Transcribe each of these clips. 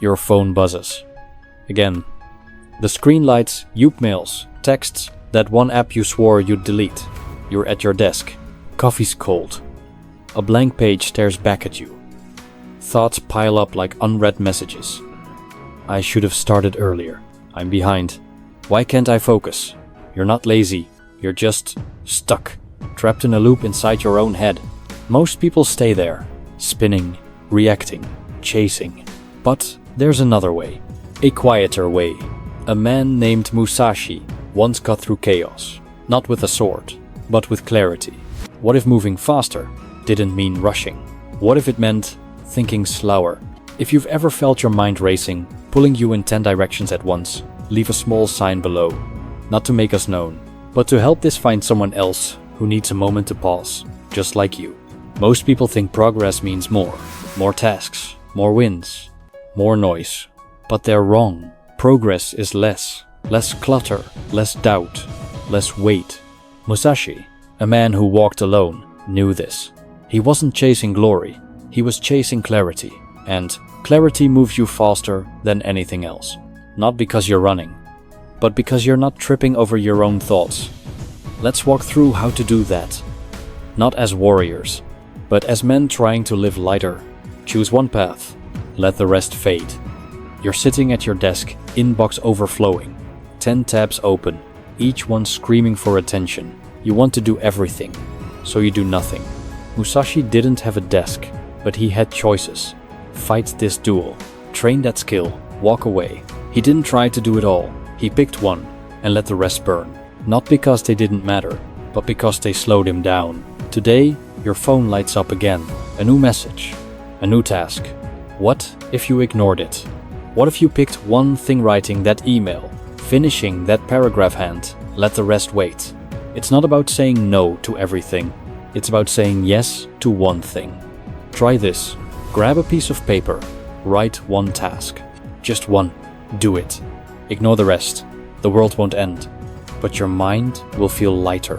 Your phone buzzes. Again. The screen lights, mails, texts, that one app you swore you'd delete. You're at your desk. Coffee's cold. A blank page stares back at you. Thoughts pile up like unread messages. I should have started earlier. I'm behind. Why can't I focus? You're not lazy. You're just stuck. Trapped in a loop inside your own head. Most people stay there, spinning, reacting, chasing. But there's another way. A quieter way. A man named Musashi once cut through chaos. Not with a sword, but with clarity. What if moving faster didn't mean rushing? What if it meant thinking slower? If you've ever felt your mind racing, pulling you in 10 directions at once, leave a small sign below. Not to make us known, but to help this find someone else who needs a moment to pause, just like you. Most people think progress means more tasks, more wins, more noise. But they're wrong. Progress is less clutter, less doubt, less weight. Musashi, a man who walked alone, knew this. He wasn't chasing glory, he was chasing clarity. And clarity moves you faster than anything else. Not because you're running, but because you're not tripping over your own thoughts. Let's walk through how to do that. Not as warriors, but as men trying to live lighter. Choose one path, let the rest fade. You're sitting at your desk, inbox overflowing, 10 tabs open, each one screaming for attention. You want to do everything, so you do nothing. Musashi didn't have a desk, but he had choices. Fight this duel, train that skill, walk away. He didn't try to do it all. He picked one and let the rest burn. Not because they didn't matter, but because they slowed him down. Today, your phone lights up again. A new message, a new task. What if you ignored it? What if you picked one thing, writing that email, finishing that paragraph, and let the rest wait? It's not about saying no to everything. It's about saying yes to one thing. Try this. Grab a piece of paper. Write one task. Just one. Do it. Ignore the rest. The world won't end. But your mind will feel lighter.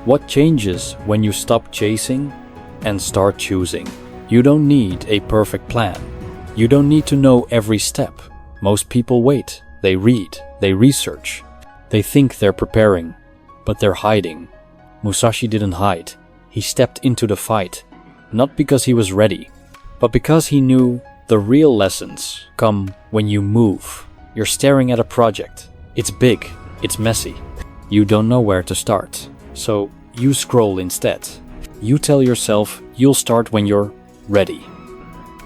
What changes when you stop chasing and start choosing? You don't need a perfect plan. You don't need to know every step. Most people wait. They read. They research. They think they're preparing, but they're hiding. Musashi didn't hide. He stepped into the fight, not because he was ready, but because he knew the real lessons come when you move. You're staring at a project. It's big. It's messy. You don't know where to start. So you scroll instead. You tell yourself you'll start when you're ready.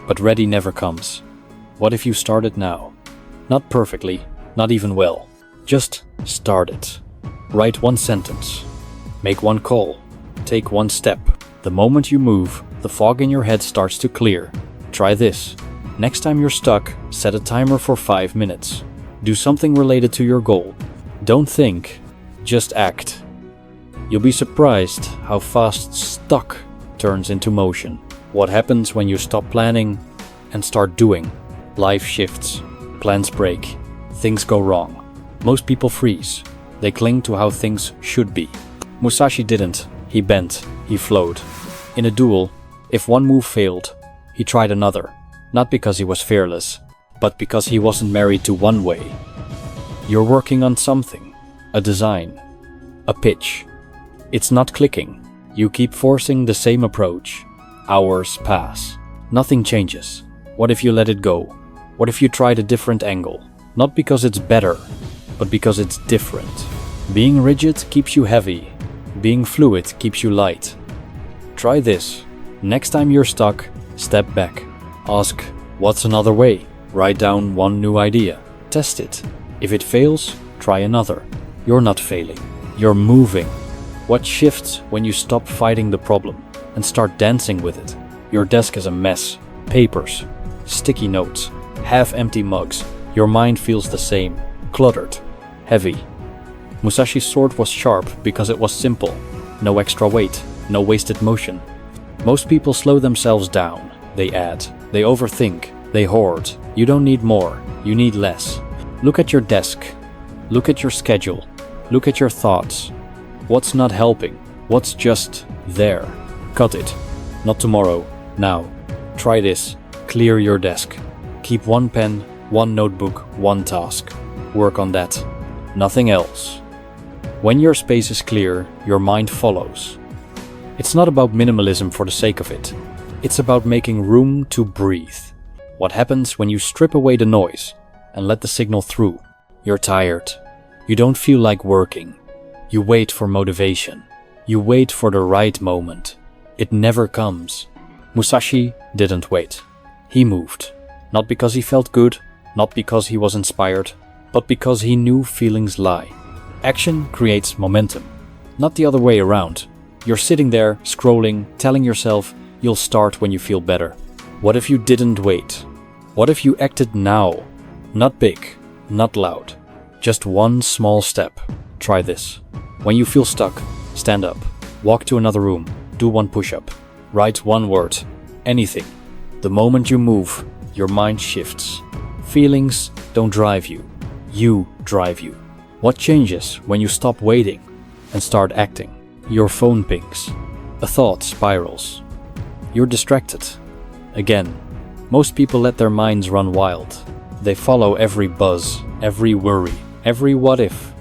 But ready never comes. What if you started now? Not perfectly, not even well. Just start it. Write one sentence. Make one call. Take one step. The moment you move, the fog in your head starts to clear. Try this. Next time you're stuck, set a timer for 5 minutes. Do something related to your goal. Don't think, just act. You'll be surprised how fast stuck turns into motion. What happens when you stop planning and start doing? Life shifts, plans break, things go wrong. Most people freeze. They cling to how things should be. Musashi didn't. He bent, he flowed. In a duel, if one move failed, he tried another. Not because he was fearless, but because he wasn't married to one way. You're working on something, a design, a pitch. It's not clicking. You keep forcing the same approach. Hours pass. Nothing changes. What if you let it go? What if you tried a different angle? Not because it's better, but because it's different. Being rigid keeps you heavy. Being fluid keeps you light. Try this. Next time you're stuck, step back. Ask, what's another way? Write down one new idea. Test it. If it fails, try another. You're not failing. You're moving. What shifts when you stop fighting the problem and start dancing with it? Your desk is a mess. Papers, sticky notes, half-empty mugs. Your mind feels the same. Cluttered. Heavy. Musashi's sword was sharp because it was simple. No extra weight. No wasted motion. Most people slow themselves down. They add. They overthink. They hoard. You don't need more. You need less. Look at your desk. Look at your schedule. Look at your thoughts. What's not helping? What's just there? Cut it. Not tomorrow. Now. Try this. Clear your desk. Keep one pen, One notebook, one task. Work on that. Nothing else. When your space is clear, your mind follows. It's not about minimalism for the sake of it. It's about making room to breathe. What happens when you strip away the noise and let the signal through? You're tired. You don't feel like working. You wait for motivation. You wait for the right moment. It never comes. Musashi didn't wait. He moved. Not because he felt good, not because he was inspired, but because he knew feelings lie. Action creates momentum, not the other way around. You're sitting there, scrolling, telling yourself you'll start when you feel better. What if you didn't wait? What if you acted now? Not big, not loud. Just one small step. Try this. When you feel stuck, stand up. Walk to another room. Do one push-up. Write one word. Anything. The moment you move, your mind shifts. Feelings don't drive you. You drive you. What changes when you stop waiting and start acting? Your phone pings. A thought spirals. You're distracted. Again, most people let their minds run wild. They follow every buzz, every worry, every what if.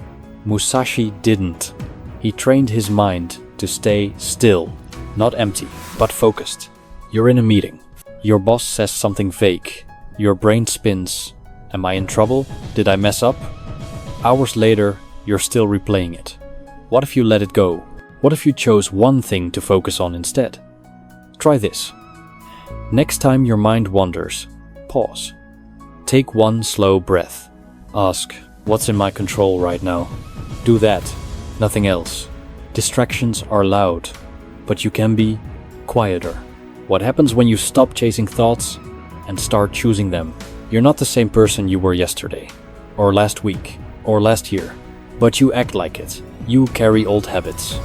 Musashi didn't. He trained his mind to stay still, not empty, but focused. You're in a meeting. Your boss says something vague. Your brain spins. Am I in trouble? Did I mess up? Hours later, you're still replaying it. What if you let it go? What if you chose one thing to focus on instead? Try this. Next time your mind wanders, pause. Take one slow breath. Ask, what's in my control right now? Do that, nothing else. Distractions are loud, but you can be quieter. What happens when you stop chasing thoughts and start choosing them? You're not the same person you were yesterday, or last week, or last year, but you act like it. You carry old habits,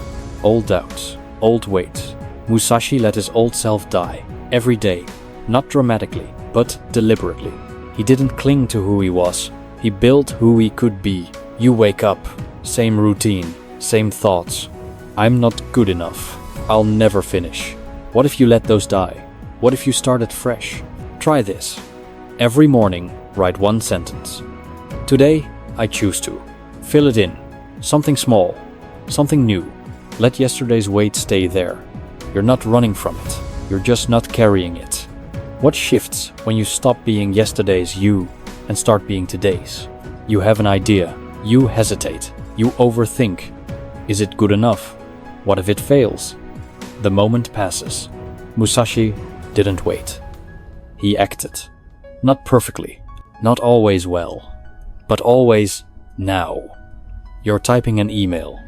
old doubts, old weights. Musashi let his old self die, every day, not dramatically, but deliberately. He didn't cling to who he was, he built who he could be. You wake up, same routine, same thoughts. I'm not good enough, I'll never finish. What if you let those die? What if you started fresh? Try this. Every morning, write one sentence. Today, I choose to. Fill it in. Something small, something new. Let yesterday's weight stay there. You're not running from it. You're just not carrying it. What shifts when you stop being yesterday's you and start being today's? You have an idea. You hesitate. You overthink. Is it good enough? What if it fails? The moment passes. Musashi didn't wait. He acted. Not perfectly, not always well, but always now. You're typing an email.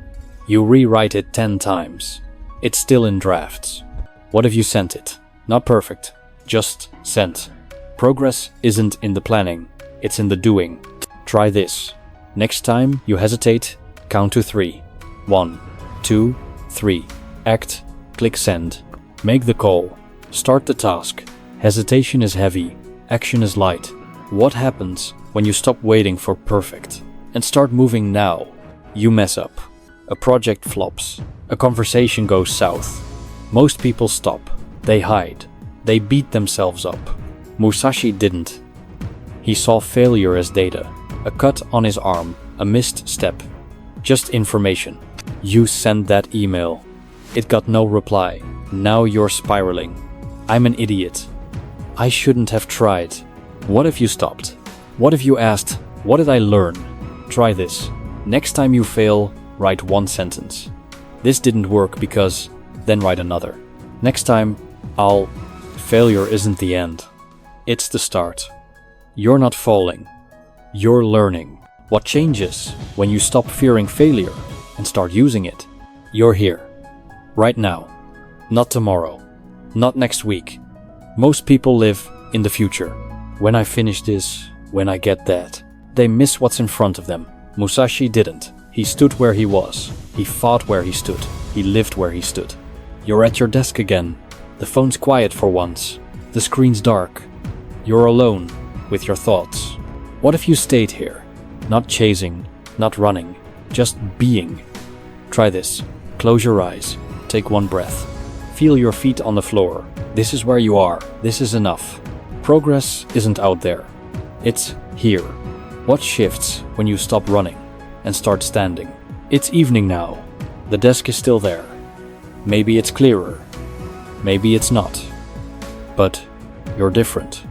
You rewrite it 10 times. It's still in drafts. What if you sent it? Not perfect, just sent. Progress isn't in the planning, it's in the doing. Try this. Next time you hesitate, count to 3. 1, 2, 3. Act, click send. Make the call. Start the task. Hesitation is heavy. Action is light. What happens when you stop waiting for perfect and start moving now? You mess up. A project flops. A conversation goes south. Most people stop. They hide. They beat themselves up. Musashi didn't. He saw failure as data. A cut on his arm. A missed step. Just information. You sent that email. It got no reply. Now you're spiraling. I'm an idiot. I shouldn't have tried. What if you stopped? What if you asked, what did I learn? Try this. Next time you fail, write one sentence. This didn't work because, then write another. Next time, failure isn't the end. It's the start. You're not falling. You're learning. What changes when you stop fearing failure and start using it? You're here. Right now. Not tomorrow. Not next week. Most people live in the future. When I finish this, when I get that. They miss what's in front of them. Musashi didn't. He stood where he was. He fought where he stood. He lived where he stood. You're at your desk again. The phone's quiet for once. The screen's dark. You're alone with your thoughts. What if you stayed here? Not chasing, not running, just being. Try this. Close your eyes. Take one breath. Feel your feet on the floor. This is where you are. This is enough. Progress isn't out there. It's here. What shifts when you stop running and start standing? It's evening now. The desk is still there. Maybe it's clearer. Maybe it's not. But you're different.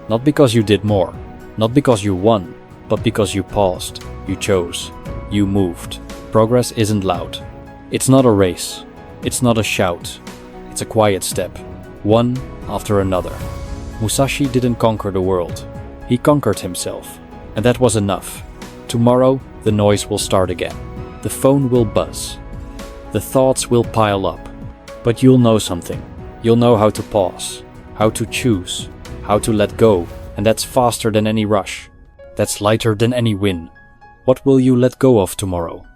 Not because you did more, not because you won, but because you paused, you chose, you moved. Progress isn't loud. It's not a race. It's not a shout. It's a quiet step, one after another. Musashi didn't conquer the world. He conquered himself. And that was enough. Tomorrow, the noise will start again. The phone will buzz. The thoughts will pile up. But you'll know something. You'll know how to pause, how to choose, how to let go. And that's faster than any rush. That's lighter than any win. What will you let go of tomorrow?